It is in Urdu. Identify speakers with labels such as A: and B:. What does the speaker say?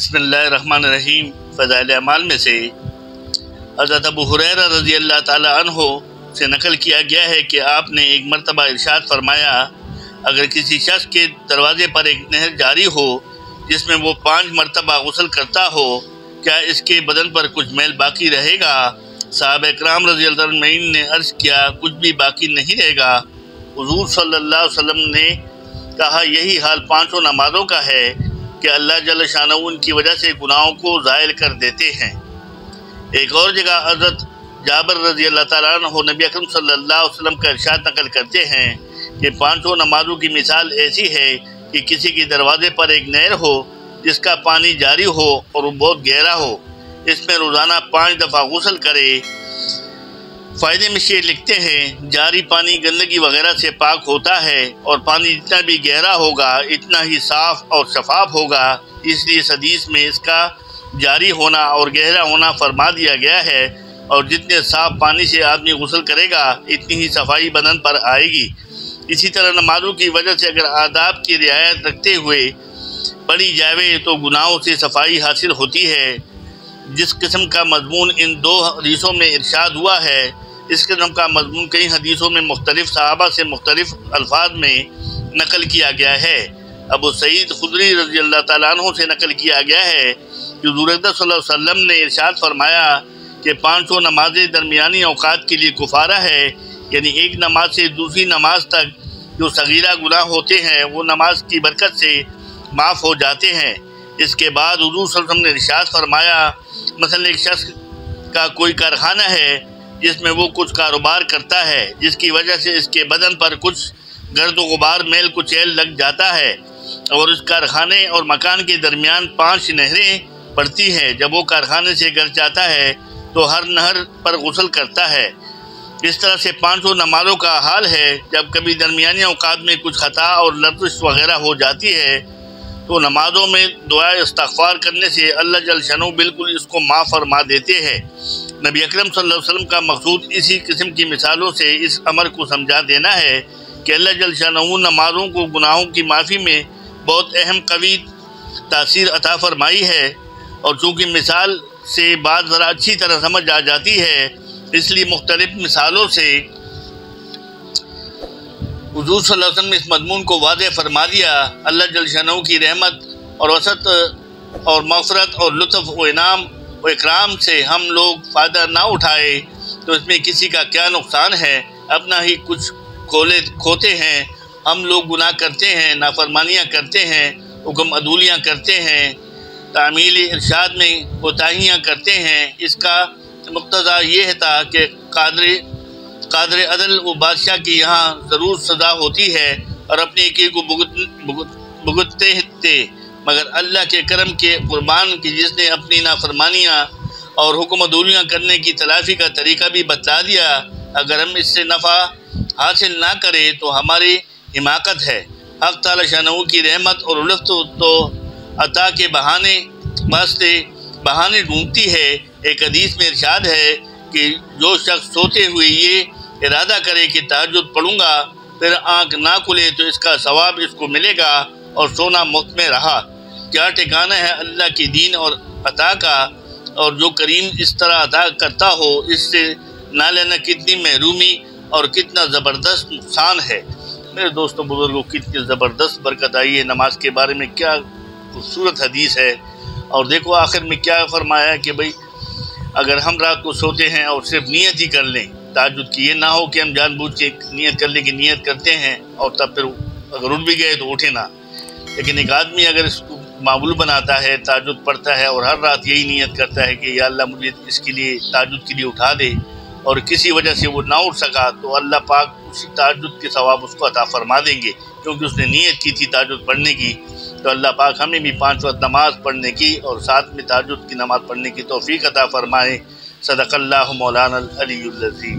A: بسم اللہ الرحمن الرحیم۔ فضائل اعمال میں سے حضرت ابو ہریرہ رضی اللہ تعالی عنہ سے نقل کیا گیا ہے کہ آپ نے ایک مرتبہ ارشاد فرمایا، اگر کسی شخص کے دروازے پر ایک نہر جاری ہو جس میں وہ 5 مرتبہ غسل کرتا ہو، کیا اس کے بدن پر کچھ میل باقی رہے گا؟ صحابہ کرام رضی اللہ عنہ نے عرض کیا، کچھ بھی باقی نہیں رہے گا۔ حضور صلی اللہ علیہ وسلم نے کہا، یہی حال 5 نمازوں کا ہے کہ اللہ جل شانہ ان کی وجہ سے گناہوں کو زائل کر دیتے ہیں۔ ایک اور جگہ حضرت جابر رضی اللہ تعالیٰ عنہ نبی اکرم صلی اللہ علیہ وسلم کا ارشاد نقل کرتے ہیں کہ 5 نمازوں کی مثال ایسی ہے کہ کسی کے دروازے پر ایک نہر ہو جس کا پانی جاری ہو اور وہ بہت گہرا ہو، اس میں روزانہ 5 دفعہ غسل کرے۔ فائدے میں شیخ لکھتے ہیں، جاری پانی گندگی وغیرہ سے پاک ہوتا ہے اور پانی جتنا بھی گہرا ہوگا اتنا ہی صاف اور شفاف ہوگا، اس لیے اس حدیث میں اس کا جاری ہونا اور گہرا ہونا فرما دیا گیا ہے، اور جتنے صاف پانی سے آدمی غسل کرے گا اتنی ہی صفائی بدن پر آئے گی۔ اسی طرح نمازوں کی وجہ سے اگر آداب کی رعایت رکھتے ہوئے پڑھی جاوے تو گناہوں سے صفائی حاصل ہوتی ہے۔ جس قسم کا مضمون ان 2 حدیثوں میں ارشاد ہوا ہے، اس قسم کا مضمون کئی حدیثوں میں مختلف صحابہ سے مختلف الفاظ میں نقل کیا گیا ہے۔ ابو سعید خدری رضی اللہ تعالیٰ عنہ سے نقل کیا گیا ہے کہ حضور اکرم صلی اللہ علیہ وسلم نے ارشاد فرمایا کہ 5 نمازیں درمیانی اوقات کے لیے کفارہ ہے، یعنی ایک نماز سے دوسری نماز تک جو صغیرہ گناہ ہوتے ہیں وہ نماز کی برکت سے معاف ہو جاتے ہیں۔ اس کے بعد حضور صلی اللہ علیہ وسلم نے ارشاد فرمایا، مثلا ایک شخص کا کوئی کارخانہ ہے جس میں وہ کچھ کاروبار کرتا ہے، جس کی وجہ سے اس کے بدن پر کچھ گرد و غبار میل کچیل لگ جاتا ہے، اور اس کارخانے اور مکان کے درمیان 5 نہریں پڑتی ہیں۔ جب وہ کارخانے سے گھر جاتا ہے تو ہر نہر پر غسل کرتا ہے۔ اس طرح سے 5 نمازوں کا حال ہے۔ جب کبھی درمیانی اوقات میں کچھ خطا اور لغزش وغیرہ ہو جاتی ہے تو نمازوں میں دعا استغفار کرنے سے اللہ جل شانہ بالکل اس کو معاف فرما دیتے ہیں۔ نبی اکرم صلی اللہ علیہ وسلم کا مقصود اسی قسم کی مثالوں سے اس امر کو سمجھا دینا ہے کہ اللہ جل شانہ نمازوں کو گناہوں کی معافی میں بہت اہم قوی تاثیر عطا فرمائی ہے، اور چونکہ مثال سے بات ذرا اچھی طرح سمجھ آ جاتی ہے، اس لیے مختلف مثالوں سے حضور صلی اللہ علیہ وسلم نے اس مضمون کو واضح فرما دیا۔ اللہ جل شانہ کی رحمت اور وسعت اور مغفرت اور لطف و انعام و اکرام سے ہم لوگ فائدہ نہ اٹھائے تو اس میں کسی کا کیا نقصان ہے؟ اپنا ہی کچھ کھوتے ہیں۔ ہم لوگ گناہ کرتے ہیں، نافرمانیاں کرتے ہیں، حکم عدولیاں کرتے ہیں، تعمیل ارشاد میں کوتاہیاں کرتے ہیں۔ اس کا مقتضا یہ تھا کہ قادر عدل و بادشاہ کی یہاں ضرور سزا ہوتی ہے اور اپنے ایک کو بھگتتے تھے، مگر اللہ کے کرم کے قربان کی جس نے اپنی نافرمانیاں اور حکم عدولیاں کرنے کی تلافی کا طریقہ بھی بتلا دیا۔ اگر ہم اس سے نفع حاصل نہ کریں تو ہماری حماقت ہے۔ حق تعالی شانہ کی رحمت اور لطف تو عطا کے بہانے ڈھونڈتی ہے۔ ایک حدیث میں ارشاد ہے کہ جو شخص سوتے ہوئے یہ ارادہ کرے کہ تہجد پڑھوں گا، پھر آنکھ نہ کھلے تو اس کا ثواب اس کو ملے گا اور سونا مفت میں رہا۔ کیا ٹھکانہ ہے اللہ کی دین اور عطا کا، اور جو کریم اس طرح عطا کرتا ہو اس سے نہ لینا کتنی محرومی اور کتنا زبردست نقصان ہے۔ میرے دوستوں بزرگوں، کتنی زبردست برکت آئی ہے نماز کے بارے میں، کیا خوبصورت حدیث ہے۔ اور دیکھو آخر میں کیا فرمایا کہ بھئی اگر ہم رات کو سوتے ہیں اور صرف نیت ہی کر لیں تہجد کی، یہ نہ ہو کہ ہم جان بوجھ کے نیت کر لیں کہ نیت کرتے ہیں اور تب پھر اگر اٹھ بھی گئے تو اٹھے نہ۔ لیکن ایک آدمی اگر اس کو معمول بناتا ہے، تہجد پڑھتا ہے اور ہر رات یہی نیت کرتا ہے کہ یا اللہ مجھے اس کے لیے تہجد کے لیے اٹھا دے، اور کسی وجہ سے وہ نہ اٹھ سکا تو اللہ پاک اسی تہجد کے ثواب اس کو عطا فرما دیں گے، کیونکہ اس نے نیت کی تھی تہجد پڑھنے کی۔ تو اللہ پاک ہمیں بھی 5 وقت نماز پڑھنے کی اور ساتھ میں تہجد کی نماز پڑھنے کی توفیق عطا فرمائے۔ صدق اللہ مولانا العلی العظیم۔